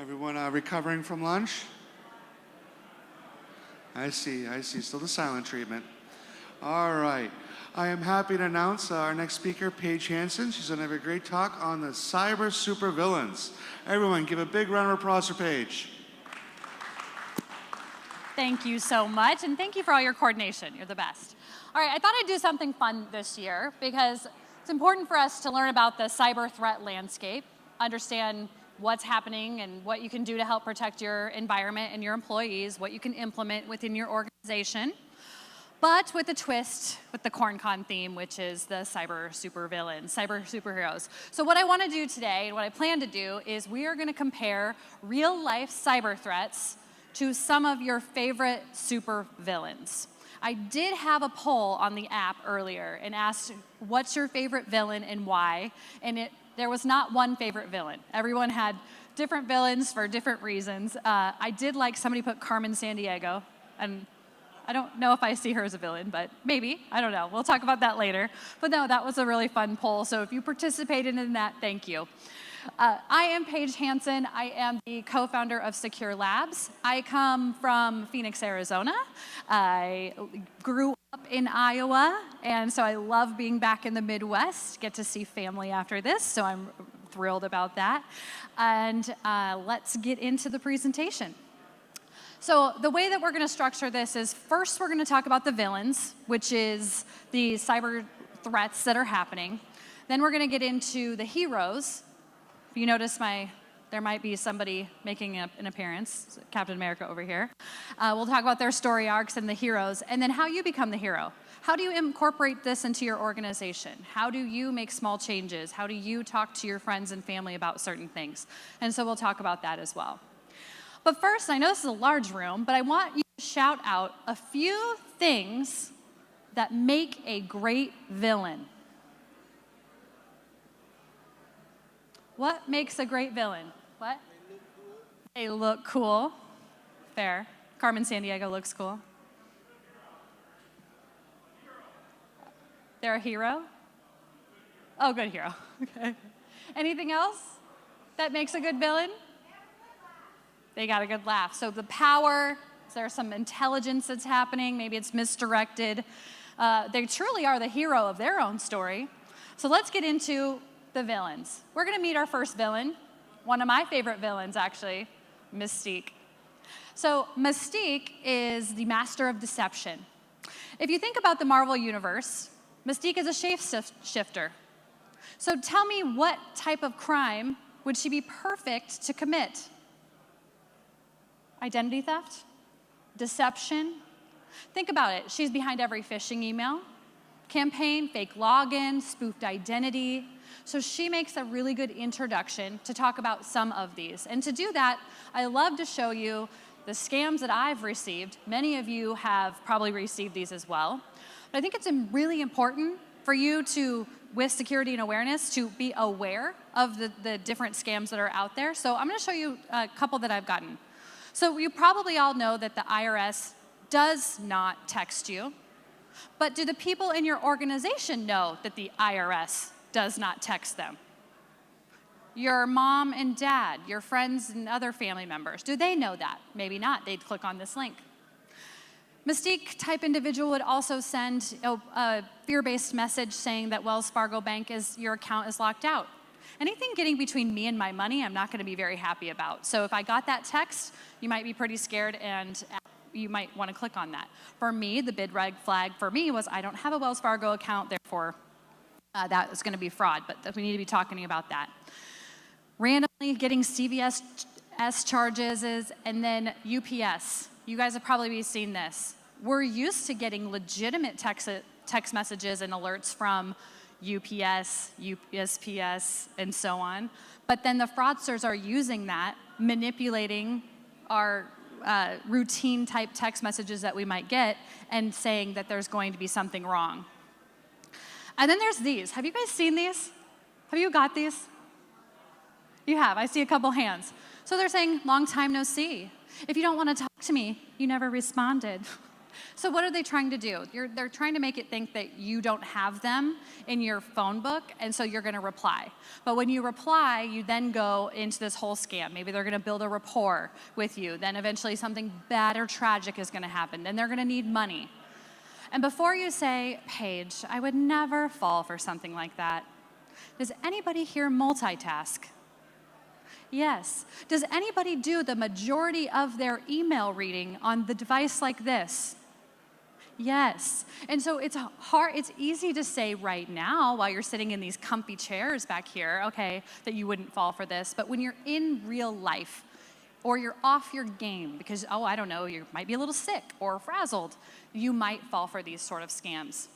Everyone recovering from lunch? I see. Still the silent treatment. All right. I am happy to announce our next speaker, Paige Hanson. She's going to have a great talk on the cyber supervillains. Everyone, give a big round of applause for Paige. Thank you so much, and thank you for all your coordination. You're the best. All right, I thought I'd do something fun this year because it's important for us to learn about the cyber threat landscape, understand what's happening and what you can do to help protect your environment and your employees, what you can implement within your organization, but with a twist with the CornCon theme, which is the cyber supervillains, cyber superheroes. So what I want to do today, and what I plan to do, is we are going to compare real-life cyber threats to some of your favorite supervillains. I did have a poll on the app earlier and asked, what's your favorite villain and why? And there was not one favorite villain. Everyone had different villains for different reasons. I did like somebody put Carmen Sandiego, and I don't know if I see her as a villain, but maybe, I don't know. We'll talk about that later. But no, that was a really fun poll, so if you participated in that, thank you. I am Paige Hanson. I am the co-founder of SecureLabs. I come from Phoenix, Arizona. I grew up in Iowa, and so I love being back in the Midwest. Get to see family after this, so I'm thrilled about that. And let's get into the presentation. So the way that we're going to structure this is first we're going to talk about the villains, which is the cyber threats that are happening. Then we're going to get into the heroes. If you notice there might be somebody making an appearance, Captain America over here. We'll talk about their story arcs and the heroes, and then how you become the hero. How do you incorporate this into your organization? How do you make small changes? How do you talk to your friends and family about certain things? And so we'll talk about that as well. But first, I know this is a large room, but I want you to shout out a few things that make a great villain. What makes a great villain? What? They look cool. Fair. Carmen Sandiego looks cool. They're a hero? Oh, good hero. Okay. Anything else that makes a good villain? They got a good laugh. So the power, is there some intelligence that's happening? Maybe it's misdirected. They truly are the hero of their own story. So let's get into the villains. We're going to meet our first villain, one of my favorite villains, actually, Mystique. So Mystique is the master of deception. If you think about the Marvel Universe, Mystique is a shapeshifter. So tell me, what type of crime would she be perfect to commit? Identity theft? Deception? Think about it. She's behind every phishing email, campaign, fake login, spoofed identity. So she makes a really good introduction to talk about some of these. And to do that, I love to show you the scams that I've received. Many of you have probably received these as well. But I think it's really important for you to, with security and awareness, to be aware of the different scams that are out there. So I'm going to show you a couple that I've gotten. So you probably all know that the IRS does not text you. But do the people in your organization know that the IRS does not text them? Your mom and dad, your friends and other family members, do they know that? Maybe not. They'd click on this link. Mystique-type individual would also send a fear-based message saying that Wells Fargo Bank your account is locked out. Anything getting between me and my money, I'm not going to be very happy about. So if I got that text, you might be pretty scared and you might want to click on that. For me, the big red flag for me was I don't have a Wells Fargo account, therefore that is going to be fraud, but we need to be talking about that. Randomly getting CVS charges, and then UPS. You guys have probably seen this. We're used to getting legitimate text messages and alerts from UPS, USPS, and so on. But then the fraudsters are using that, manipulating our routine type text messages that we might get and saying that there's going to be something wrong. And then there's these. Have you guys seen these? Have you got these? You have. I see a couple hands. So they're saying, long time no see. If you don't want to talk to me, you never responded. So what are they trying to do? They're trying to make it think that you don't have them in your phone book, and so you're going to reply. But when you reply, you then go into this whole scam. Maybe they're going to build a rapport with you. Then eventually something bad or tragic is going to happen. Then they're going to need money. And before you say, Paige, I would never fall for something like that, does anybody here multitask? Yes. Does anybody do the majority of their email reading on the device like this? Yes. And so it's easy to say right now while you're sitting in these comfy chairs back here, okay, that you wouldn't fall for this. But when you're in real life, or you're off your game because, oh, I don't know, you might be a little sick or frazzled, you might fall for these sort of scams.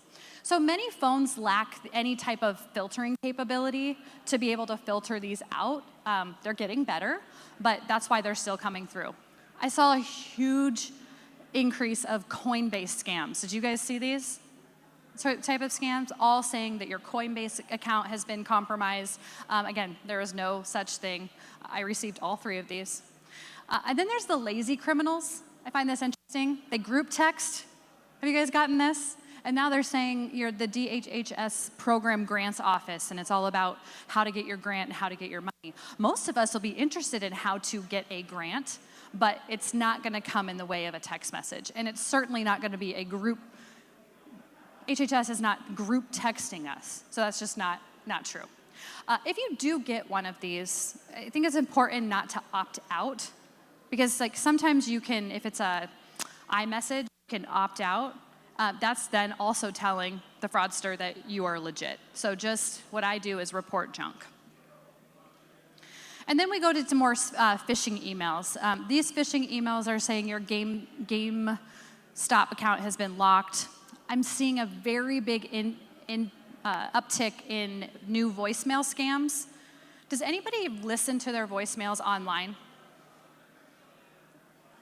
So many phones lack any type of filtering capability to be able to filter these out. They're getting better, but that's why they're still coming through. I saw a huge increase of coin-based scams. Did you guys see these type of scams? All saying that your Coinbase account has been compromised. Again, there is no such thing. I received all 3 of these. And then there's the lazy criminals. I find this interesting. They group text. Have you guys gotten this? And now they're saying you're the DHHS program grants office, and it's all about how to get your grant and how to get your money. Most of us will be interested in how to get a grant, but it's not going to come in the way of a text message. And it's certainly not going to be a group. HHS is not group texting us, so that's just not true. If you do get one of these, I think it's important not to opt out, because like sometimes you can, if it's a iMessage, you can opt out. That's then also telling the fraudster that you are legit. So just what I do is report junk. And then we go to some more phishing emails. These phishing emails are saying your GameStop account has been locked. I'm seeing a very big uptick in new voicemail scams. Does anybody listen to their voicemails online?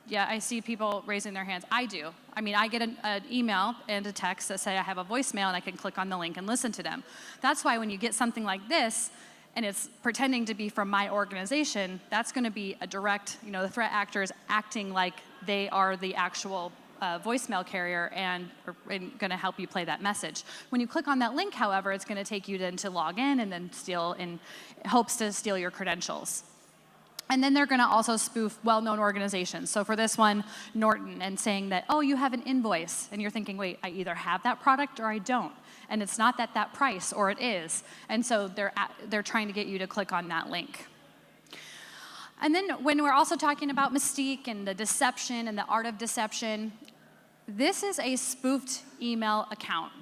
Yeah, I see people raising their hands. I do. I mean, I get an email and a text that say I have a voicemail and I can click on the link and listen to them. That's why when you get something like this and it's pretending to be from my organization, that's going to be a direct, the threat actor is acting like they are the actual voicemail carrier and going to help you play that message. When you click on that link, however, it's going to take you then to log in and then hopes to steal your credentials. And then they're going to also spoof well-known organizations. So for this one, Norton, and saying that, oh, you have an invoice. And you're thinking, wait, I either have that product or I don't. And it's not that price, or it is. And so they're trying to get you to click on that link. And then when we're also talking about Mystique and the deception and the art of deception, this is a spoofed email account.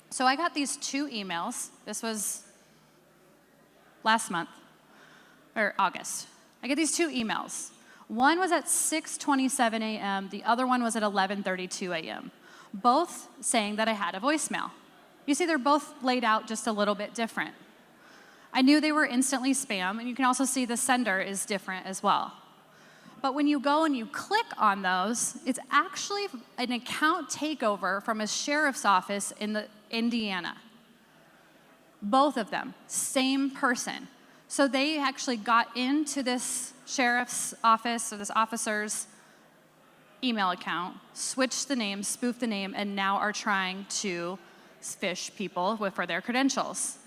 So I got these 2 emails. This was last month, or August. I get these 2 emails. One was at 6:27 a.m., the other one was at 11:32 a.m., both saying that I had a voicemail. You see, they're both laid out just a little bit different. I knew they were instantly spam, and you can also see the sender is different as well. But when you go and you click on those, it's actually an account takeover from a sheriff's office in Indiana. Both of them, same person. So they actually got into this sheriff's office or this officer's email account, switched the name, spoofed the name, and now are trying to phish people for their credentials.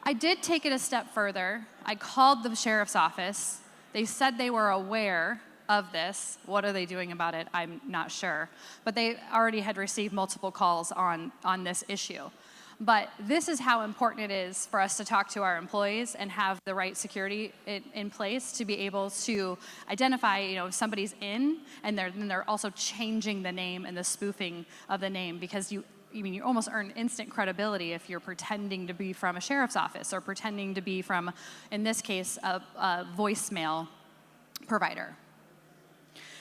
I did take it a step further. I called the sheriff's office. They said they were aware of this. What are they doing about it? I'm not sure. But they already had received multiple calls on this issue. But this is how important it is for us to talk to our employees and have the right security in place to be able to identify, if somebody's in, and they're also changing the name and the spoofing of the name, because you almost earn instant credibility if you're pretending to be from a sheriff's office or pretending to be from, in this case, a voicemail provider.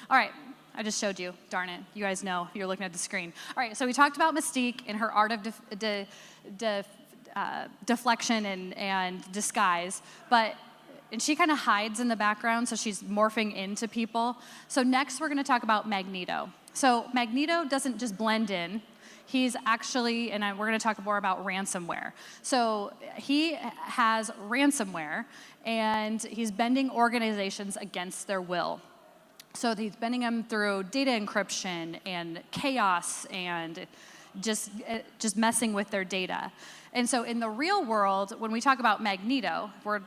All right. I just showed you, darn it. You guys know, you're looking at the screen. All right, so we talked about Mystique and her art of deflection and disguise, and she kind of hides in the background, so she's morphing into people. So next we're gonna talk about Magneto. So Magneto doesn't just blend in. He's actually, we're gonna talk more about ransomware. So he has ransomware, and he's bending organizations against their will. So he's bending them through data encryption and chaos and just messing with their data. And so in the real world, when we talk about Magneto, we're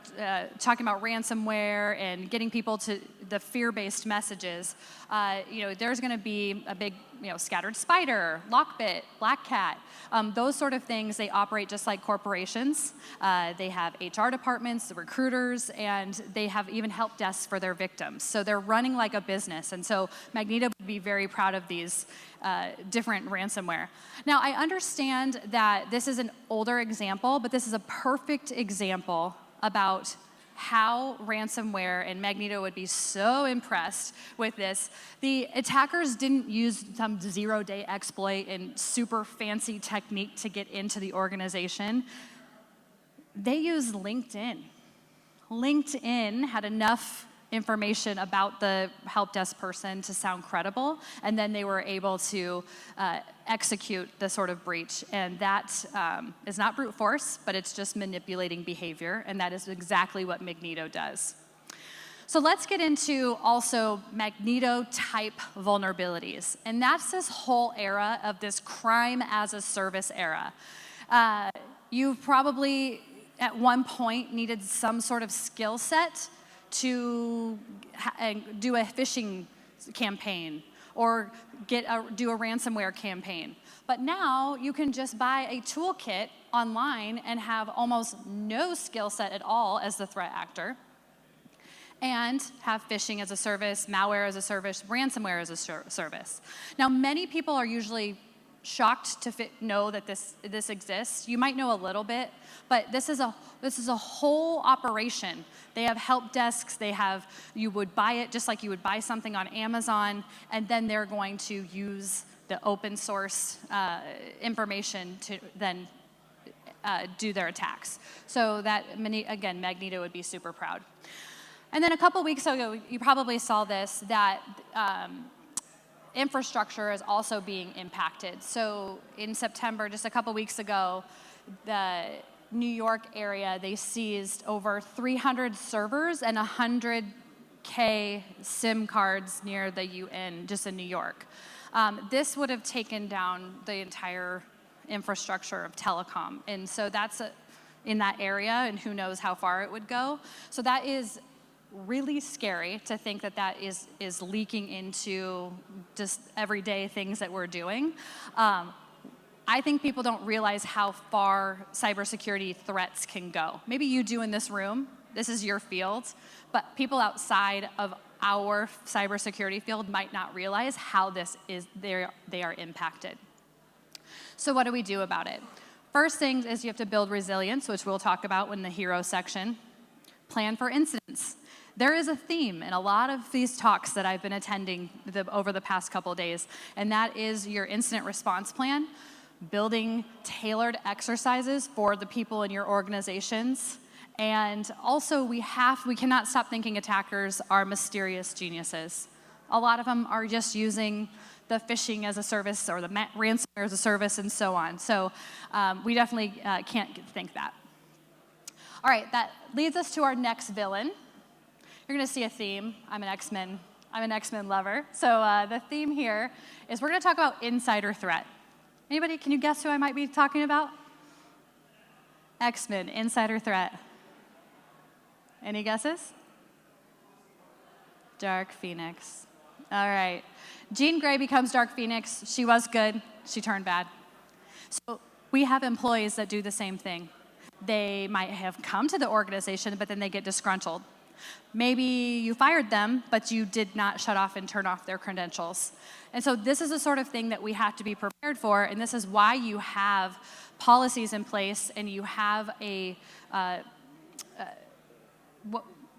talking about ransomware and getting people to the fear-based messages. There's going to be a big, scattered spider, lockbit, black cat. Those sort of things, they operate just like corporations. They have HR departments, the recruiters, and they have even help desks for their victims. So they're running like a business. And so Magneto would be very proud of these different ransomware. Now, I understand that this is an older example, but this is a perfect example about how ransomware, and Magneto would be so impressed with this. The attackers didn't use some zero-day exploit and super fancy technique to get into the organization. They used LinkedIn. LinkedIn had enough information about the help desk person to sound credible, and then they were able to execute the sort of breach. And that is not brute force, but it's just manipulating behavior, and that is exactly what Magneto does. So let's get into also Magneto-type vulnerabilities, and that's this whole era of this crime-as-a-service era. You've probably, at one point, needed some sort of skill set to do a phishing campaign or do a ransomware campaign. But now you can just buy a toolkit online and have almost no skill set at all as the threat actor, and have phishing as a service, malware as a service, ransomware as a service. Now, many people are usually shocked to know that this exists. You might know a little bit, but this is a whole operation. They have help desks. You would buy it just like you would buy something on Amazon, and then they're going to use the open source information to then do their attacks. So that, again, Magneto would be super proud. And then a couple weeks ago, you probably saw this, that infrastructure is also being impacted. So in September, just a couple weeks ago, the New York area, they seized over 300 servers and 100K SIM cards near the UN, just in New York. This would have taken down the entire infrastructure of telecom. And so that's in that area, and who knows how far it would go. So that is really scary to think that is leaking into just everyday things that we're doing. I think people don't realize how far cybersecurity threats can go. Maybe you do in this room, this is your field, but people outside of our cybersecurity field might not realize how they are impacted. So what do we do about it? First thing is you have to build resilience, which we'll talk about in the hero section. Plan for incidents. There is a theme in a lot of these talks that I've been attending over the past couple of days, and that is your incident response plan, building tailored exercises for the people in your organizations. And also, we cannot stop thinking attackers are mysterious geniuses. A lot of them are just using the phishing as a service or the ransomware as a service and so on. So we definitely can't think that. All right, that leads us to our next villain. You're going to see a theme. I'm an X-Men lover. So the theme here is we're going to talk about insider threat. Anybody, can you guess who I might be talking about? X-Men, insider threat. Any guesses? Dark Phoenix. All right. Jean Grey becomes Dark Phoenix. She was good. She turned bad. So we have employees that do the same thing. They might have come to the organization, but then they get disgruntled. Maybe you fired them, but you did not shut off and turn off their credentials. And so this is the sort of thing that we have to be prepared for, and this is why you have policies in place, and you have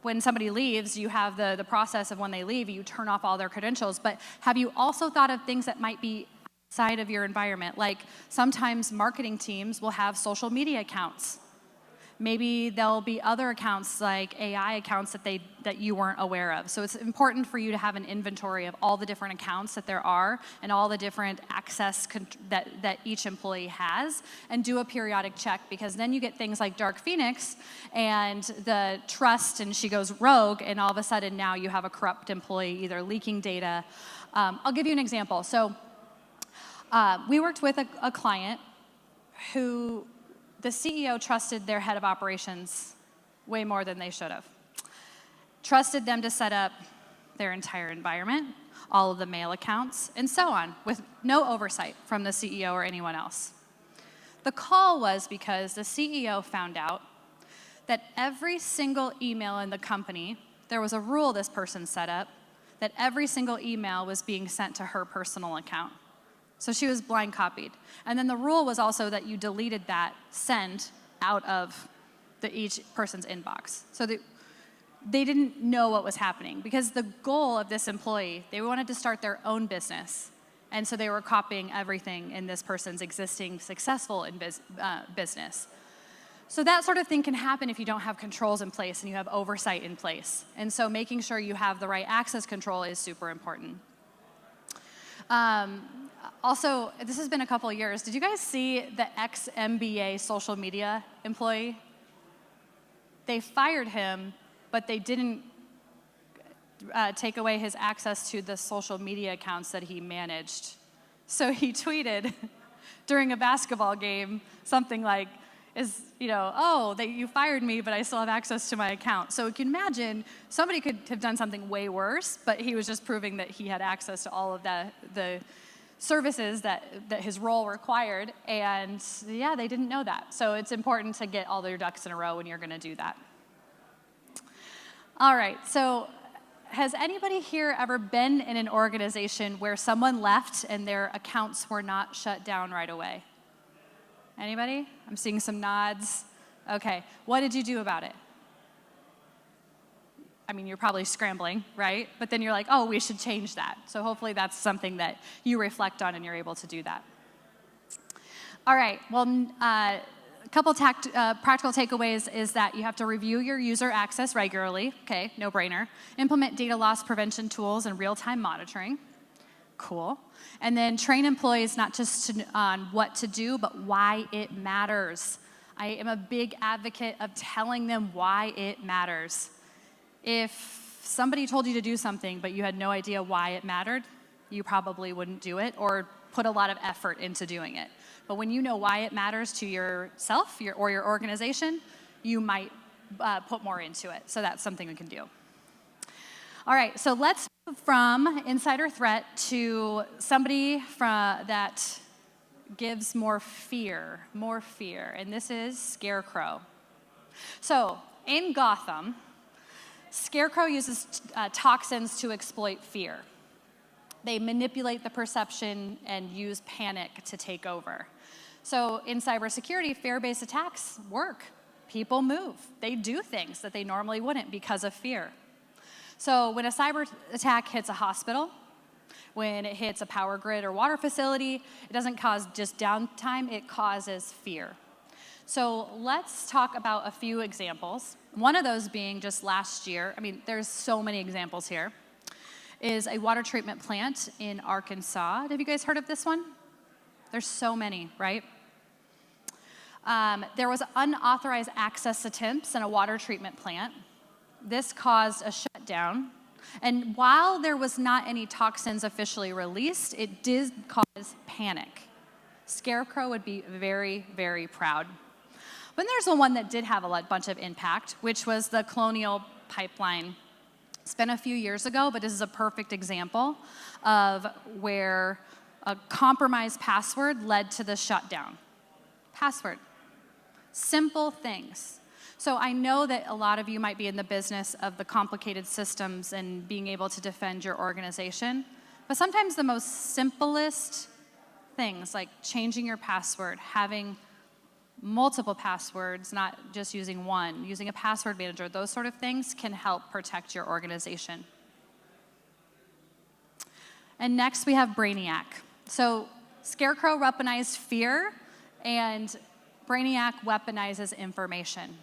when somebody leaves, you have the process of when they leave, you turn off all their credentials. But have you also thought of things that might be outside of your environment? Like sometimes marketing teams will have social media accounts. Maybe there'll be other accounts like AI accounts that you weren't aware of. So it's important for you to have an inventory of all the different accounts that there are and all the different access that each employee has, and do a periodic check, because then you get things like Dark Phoenix and the trust, and she goes rogue, and all of a sudden now you have a corrupt employee either leaking data. I'll give you an example. So we worked with a client who the CEO trusted their head of operations way more than they should have. Trusted them to set up their entire environment, all of the mail accounts, and so on, with no oversight from the CEO or anyone else. The call was because the CEO found out that every single email in the company, there was a rule this person set up, that every single email was being sent to her personal account. So she was blind copied. And then the rule was also that you deleted that send out of each person's inbox. So they didn't know what was happening, because the goal of this employee, they wanted to start their own business. And so they were copying everything in this person's existing successful business. So that sort of thing can happen if you don't have controls in place and you have oversight in place. And so making sure you have the right access control is super important. Also, this has been a couple of years. Did you guys see the ex-MBA social media employee? They fired him, but they didn't take away his access to the social media accounts that he managed. So he tweeted during a basketball game something like, oh, you fired me, but I still have access to my account. So you can imagine somebody could have done something way worse, but he was just proving that he had access to all of the services that his role required, and yeah, they didn't know that. So it's important to get all your ducks in a row when you're gonna do that. All right, so has anybody here ever been in an organization where someone left and their accounts were not shut down right away? Anybody? I'm seeing some nods. Okay, what did you do about it? I mean, you're probably scrambling, right? But then you're like, oh, we should change that. So hopefully that's something that you reflect on and you're able to do that. All right, well, a couple practical takeaways is that you have to review your user access regularly. Okay, no brainer. Implement data loss prevention tools and real-time monitoring. Cool. And then train employees not just on what to do, but why it matters. I am a big advocate of telling them why it matters. If somebody told you to do something, but you had no idea why it mattered, you probably wouldn't do it or put a lot of effort into doing it. But when you know why it matters to yourself or your organization, you might put more into it. So that's something we can do. All right, so let's move from insider threat to somebody that gives more fear, and this is Scarecrow. So in Gotham, Scarecrow uses toxins to exploit fear. They manipulate the perception and use panic to take over. So in cybersecurity, fear-based attacks work. People move. They do things that they normally wouldn't because of fear. So when a cyber attack hits a hospital, when it hits a power grid or water facility, it doesn't cause just downtime, it causes fear. So let's talk about a few examples. One of those being just last year, I mean, there's so many examples here, is a water treatment plant in Arkansas. Have you guys heard of this one? There's so many, right? There was unauthorized access attempts in a water treatment plant. This caused a shutdown. And while there was not any toxins officially released, it did cause panic. Scarecrow would be very, very proud. But there's the one that did have a bunch of impact, which was the Colonial Pipeline. It's been a few years ago, but this is a perfect example of where a compromised password led to the shutdown. Password. Simple things. So I know that a lot of you might be in the business of the complicated systems and being able to defend your organization, but sometimes the most simplest things, like changing your password, having multiple passwords, not just using one, using a password manager, those sort of things can help protect your organization. And next we have Brainiac. So Scarecrow weaponized fear, and Brainiac weaponizes information.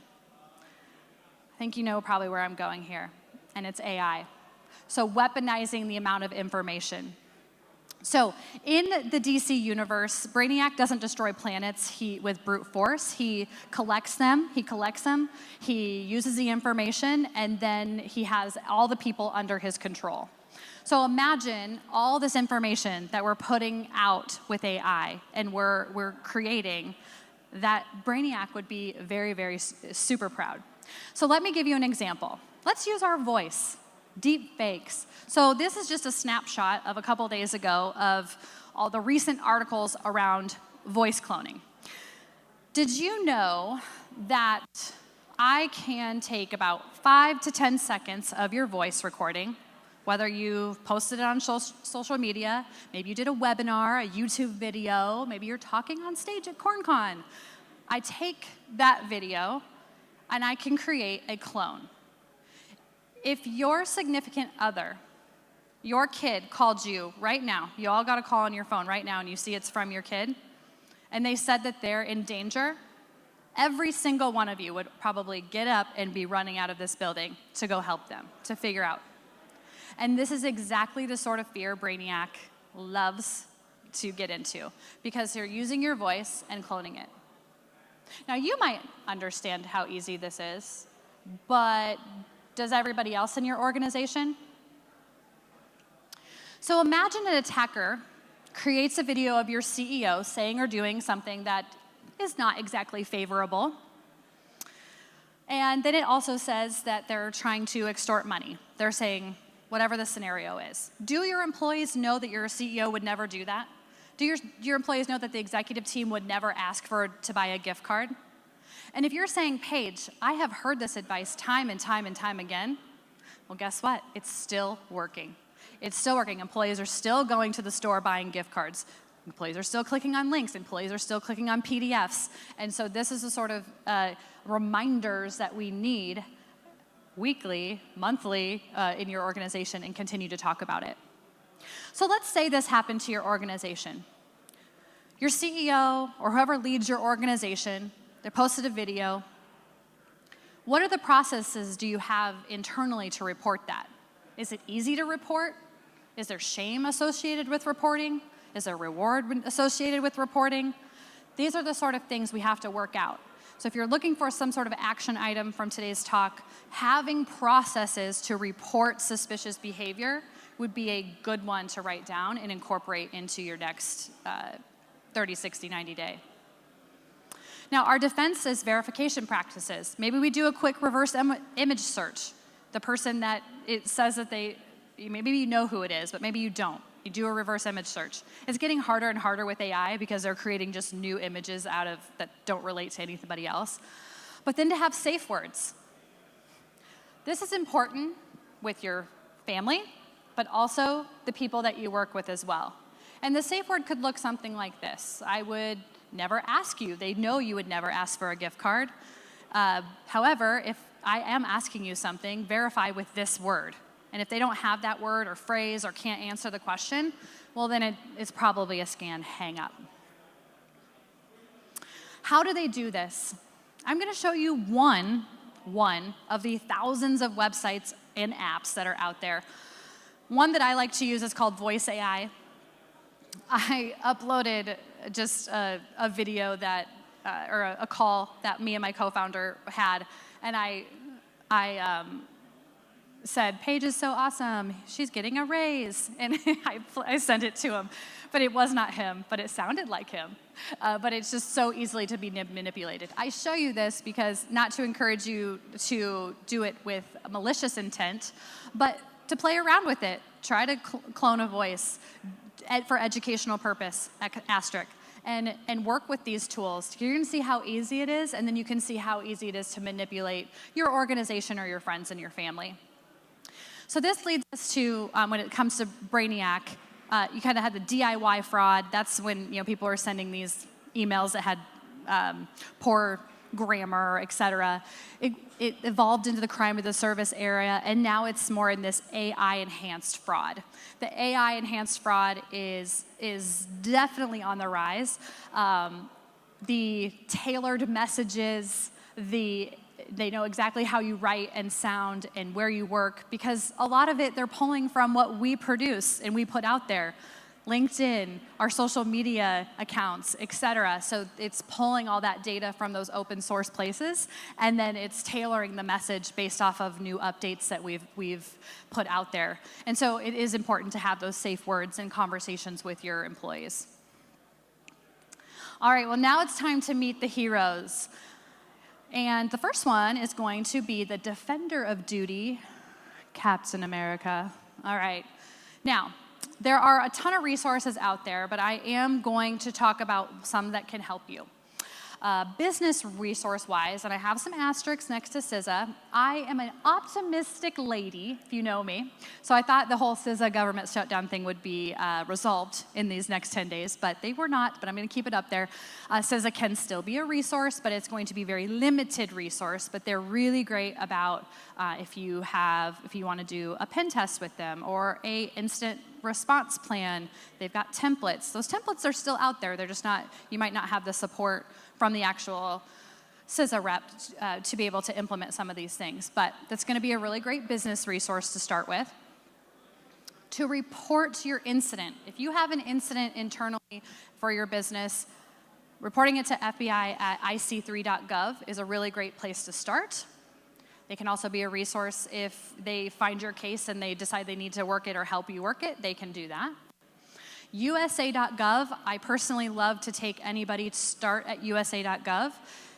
I think you know probably where I'm going here, and it's AI. So weaponizing the amount of information. So in the DC universe, Brainiac doesn't destroy planets with brute force. He collects them, he uses the information, and then he has all the people under his control. So imagine all this information that we're putting out with AI and we're creating, that Brainiac would be very, very super proud. So let me give you an example. Let's use our voice. Deep fakes. So this is just a snapshot of a couple days ago of all the recent articles around voice cloning. Did you know that I can take about 5 to 10 seconds of your voice recording, whether you posted it on social media, maybe you did a webinar, a YouTube video, maybe you're talking on stage at CornCon. I take that video and I can create a clone. If your significant other, your kid called you right now, you all got a call on your phone right now and you see it's from your kid, and they said that they're in danger, every single one of you would probably get up and be running out of this building to go help them, to figure out. And this is exactly the sort of fear Brainiac loves to get into, because you're using your voice and cloning it. Now, you might understand how easy this is, but does everybody else in your organization? So imagine an attacker creates a video of your CEO saying or doing something that is not exactly favorable. And then it also says that they're trying to extort money. They're saying whatever the scenario is. Do your employees know that your CEO would never do that? Do your employees know that the executive team would never ask to buy a gift card? And if you're saying, Paige, I have heard this advice time and time and time again, well, guess what? It's still working. It's still working. Employees are still going to the store buying gift cards. Employees are still clicking on links. Employees are still clicking on PDFs. And so this is the sort of reminders that we need weekly, monthly in your organization, and continue to talk about it. So let's say this happened to your organization. Your CEO or whoever leads your organization, they posted a video. What are the processes do you have internally to report that? Is it easy to report? Is there shame associated with reporting? Is there reward associated with reporting? These are the sort of things we have to work out. So if you're looking for some sort of action item from today's talk, having processes to report suspicious behavior would be a good one to write down and incorporate into your next 30, 60, 90 day. Now, our defense is verification practices. Maybe we do a quick reverse image search. The person that it says that maybe you know who it is, but maybe you don't. You do a reverse image search. It's getting harder and harder with AI because they're creating just new images that don't relate to anybody else. But then to have safe words. This is important with your family, but also the people that you work with as well. And the safe word could look something like this. I would never ask you. They know you would never ask for a gift card. However, if I am asking you something, verify with this word. And if they don't have that word or phrase or can't answer the question, well, then it's probably a scan hang up. How do they do this? I'm going to show you one of the thousands of websites and apps that are out there. One that I like to use is called Voice AI. I uploaded just a video that, or a call that me and my co-founder had, and I said, Paige is so awesome, she's getting a raise, and I sent it to him, but it was not him, but it sounded like him, but it's just so easily to be manipulated. I show you this because not to encourage you to do it with a malicious intent, but to play around with it. Try to clone a voice for educational purpose, asterisk, and work with these tools. You're going to see how easy it is, and then you can see how easy it is to manipulate your organization or your friends and your family. So this leads us to, when it comes to Brainiac, you kind of had the DIY fraud. That's when people are sending these emails that had poor grammar, et cetera. It evolved into the crime of the service area, and now it's more in this AI-enhanced fraud. The AI-enhanced fraud is definitely on the rise. The tailored messages, the They know exactly how you write and sound and where you work, because a lot of it they're pulling from what we produce and we put out there. LinkedIn, our social media accounts, et cetera. So it's pulling all that data from those open source places, and then it's tailoring the message based off of new updates that we've put out there. And so it is important to have those safe words and conversations with your employees. All right, well, now it's time to meet the heroes. And the first one is going to be the defender of duty, Captain America. All right. Now, there are a ton of resources out there, but I am going to talk about some that can help you. Business resource-wise, and I have some asterisks next to CISA, I am an optimistic lady, if you know me. So I thought the whole CISA government shutdown thing would be resolved in these next 10 days, but they were not, but I'm going to keep it up there. CISA can still be a resource, but it's going to be a very limited resource, but they're really great about if you want to do a pen test with them or a instant response plan. They've got templates. Those templates are still out there. They're just not, you might not have the support from the actual CISA rep to be able to implement some of these things. But that's going to be a really great business resource to start with. To report your incident. If you have an incident internally for your business, reporting it to FBI at ic3.gov is a really great place to start. They can also be a resource if they find your case and they decide they need to work it or help you work it, they can do that. USA.gov, I personally love to take anybody to start at USA.gov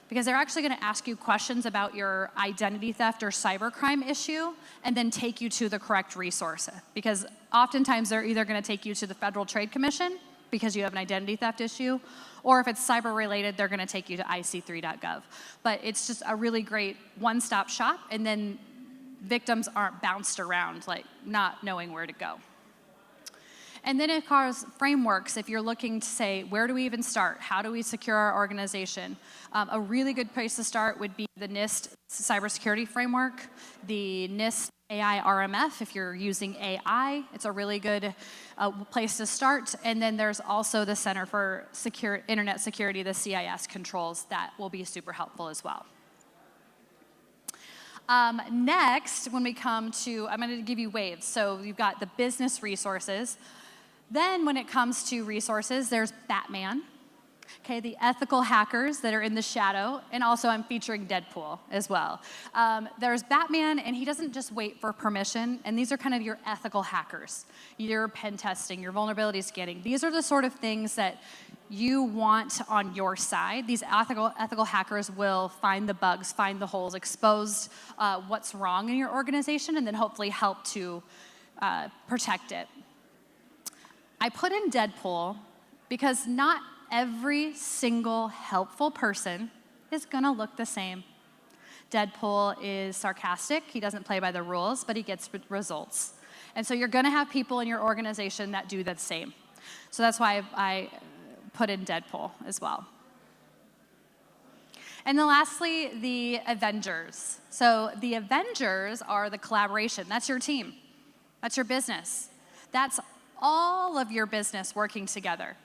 because they're actually going to ask you questions about your identity theft or cybercrime issue and then take you to the correct resource. Because oftentimes they're either going to take you to the Federal Trade Commission because you have an identity theft issue, or if it's cyber related, they're going to take you to ic3.gov. But it's just a really great one-stop shop, and then victims aren't bounced around, like not knowing where to go. And then it covers frameworks. If you're looking to say, where do we even start? How do we secure our organization? A really good place to start would be the NIST cybersecurity framework, the NIST AI RMF. If you're using AI, it's a really good place to start. And then there's also the Center for Internet Security, the CIS controls, that will be super helpful as well. Next, when we come to, I'm going to give you waves. So you've got the business resources. Then when it comes to resources, there's Batman, okay, the ethical hackers that are in the shadow, and also I'm featuring Deadpool as well. There's Batman, and he doesn't just wait for permission, and these are kind of your ethical hackers. Your pen testing, your vulnerability scanning. These are the sort of things that you want on your side. These ethical hackers will find the bugs, find the holes, expose what's wrong in your organization, and then hopefully help to protect it. I put in Deadpool because not every single helpful person is gonna look the same. Deadpool is sarcastic, he doesn't play by the rules, but he gets results. And so you're gonna have people in your organization that do the same. So that's why I put in Deadpool as well. And then lastly, the Avengers. So the Avengers are the collaboration. That's your team. That's your business. That's all of your business working together.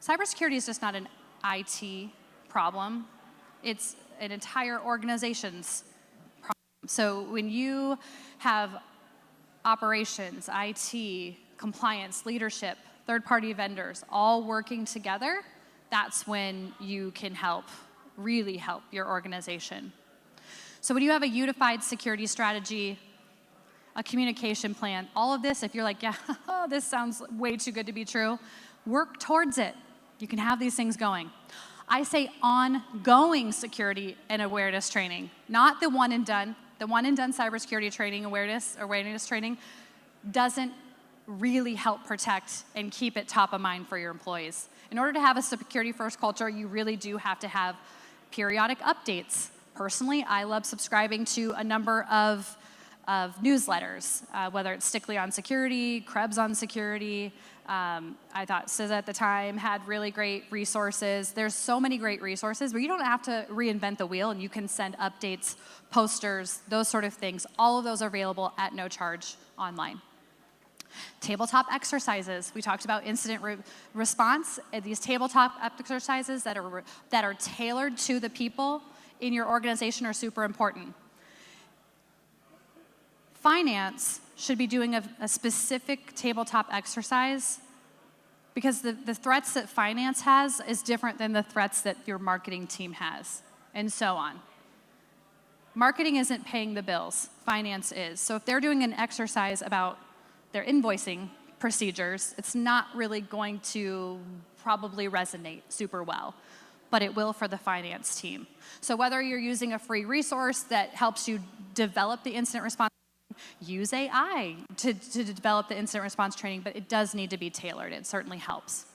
Cybersecurity is just not an IT problem. It's an entire organization's problem. So when you have operations, IT, compliance, leadership, third-party vendors all working together, that's when you can help, really help your organization. So when you have a unified security strategy, a communication plan, all of this, if you're like, yeah, this sounds way too good to be true, work towards it. You can have these things going. I say ongoing security and awareness training, not the one and done. The one and done cybersecurity training, awareness training doesn't really help protect and keep it top of mind for your employees. In order to have a security first culture, you really do have to have periodic updates. Personally, I love subscribing to a number of newsletters, whether it's Stickly on Security, Krebs on Security. I thought CISA at the time had really great resources. There's so many great resources where you don't have to reinvent the wheel, and you can send updates, posters, those sort of things. All of those are available at no charge online. Tabletop exercises. We talked about incident response. These tabletop exercises that are tailored to the people in your organization are super important. Finance should be doing a specific tabletop exercise because the threats that finance has is different than the threats that your marketing team has, and so on. Marketing isn't paying the bills, finance is. So if they're doing an exercise about their invoicing procedures, it's not really going to probably resonate super well, but it will for the finance team. So whether you're using a free resource that helps you develop the incident response, use AI to develop the incident response training, but it does need to be tailored. It certainly helps.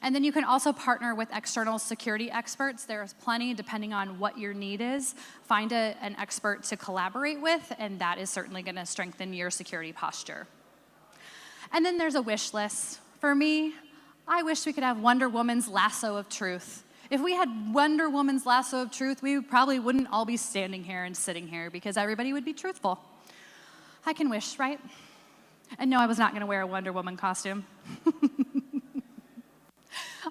And then you can also partner with external security experts. There's plenty, depending on what your need is. Find an expert to collaborate with, and that is certainly going to strengthen your security posture. And then there's a wish list. For me, I wish we could have Wonder Woman's lasso of truth. If we had Wonder Woman's lasso of truth, we probably wouldn't all be standing here and sitting here because everybody would be truthful. I can wish, right? And no, I was not going to wear a Wonder Woman costume.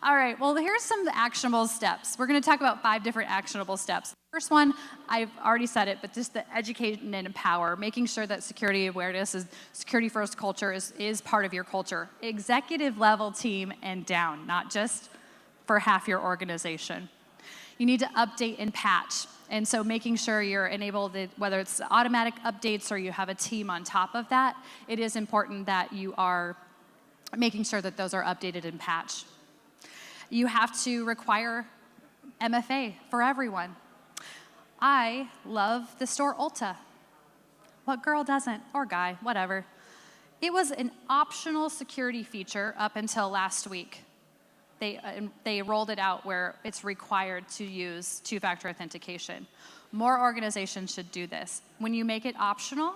All right, well, here's some actionable steps. We're going to talk about 5 different actionable steps. First one, I've already said it, but just the educate and empower, making sure that security awareness, security-first culture is part of your culture. Executive level team and down, not just for half your organization. You need to update and patch. And so making sure you're enabled, whether it's automatic updates or you have a team on top of that, it is important that you are making sure that those are updated and patched. You have to require MFA for everyone. I love the store Ulta. What girl doesn't? Or guy, whatever. It was an optional security feature up until last week. They rolled it out where it's required to use two-factor authentication. More organizations should do this. When you make it optional,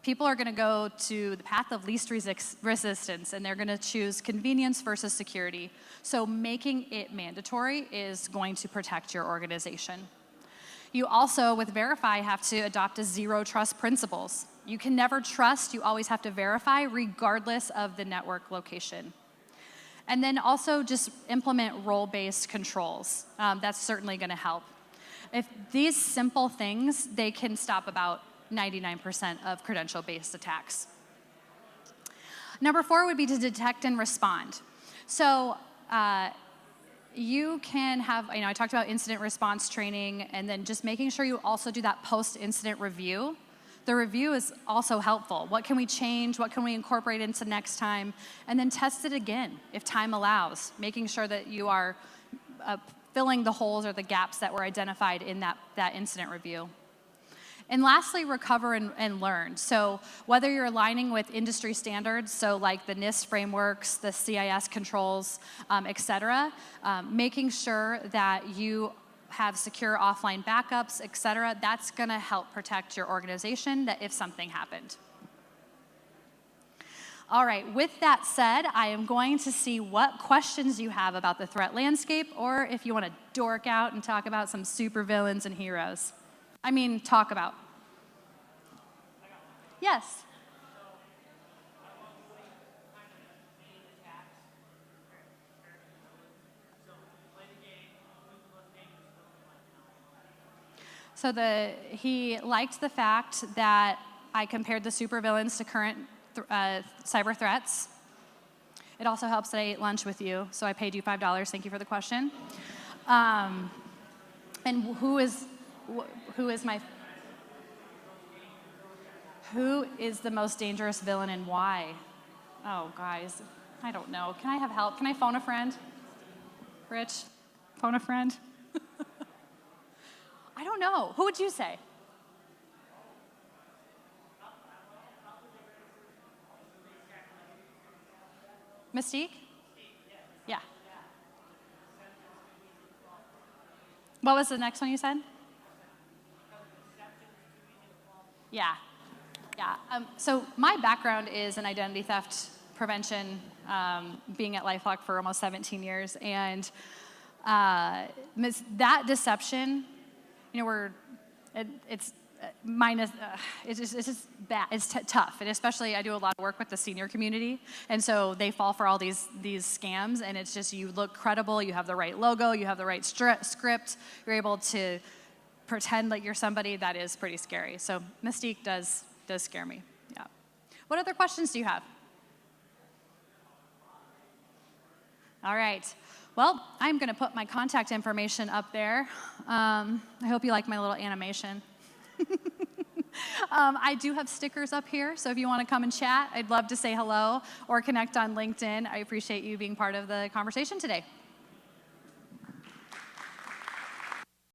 people are going to go to the path of least resistance, and they're going to choose convenience versus security. So making it mandatory is going to protect your organization. You also, with Verify, have to adopt a zero trust principles. You can never trust, you always have to verify regardless of the network location. And then also just implement role-based controls. That's certainly going to help. If these simple things, they can stop about 99% of credential-based attacks. Number 4 would be to detect and respond. So you can have, I talked about incident response training, and then just making sure you also do that post-incident review. The review is also helpful. What can we change? What can we incorporate into next time? And then test it again if time allows, making sure that you are filling the holes or the gaps that were identified in that incident review. And lastly, recover and learn. So whether you're aligning with industry standards, so like the NIST frameworks, the CIS controls, et cetera, making sure that you have secure offline backups, et cetera, that's going to help protect your organization that if something happened. All right, with that said, I am going to see what questions you have about the threat landscape, or if you want to dork out and talk about some supervillains and heroes. I mean, talk about. Yes. So he liked the fact that I compared the supervillains to current cyber threats. It also helps that I ate lunch with you, so I paid you $5. Thank you for the question. And who is the most dangerous villain and why? Oh, guys, I don't know. Can I have help? Can I phone a friend? Rich, phone a friend? I don't know. Who would you say? Mystique? Yeah. What was the next one you said? Yeah. Yeah. So my background is in identity theft prevention, being at LifeLock for almost 17 years, and that deception, it's just bad. It's tough, and especially I do a lot of work with the senior community, and so they fall for all these scams, and it's just you look credible, you have the right logo, you have the right script, you're able to pretend like you're somebody, that is pretty scary. So Mystique does scare me. Yeah. What other questions do you have? All right. Well, I'm going to put my contact information up there. I hope you like my little animation. I do have stickers up here, so if you want to come and chat, I'd love to say hello or connect on LinkedIn. I appreciate you being part of the conversation today.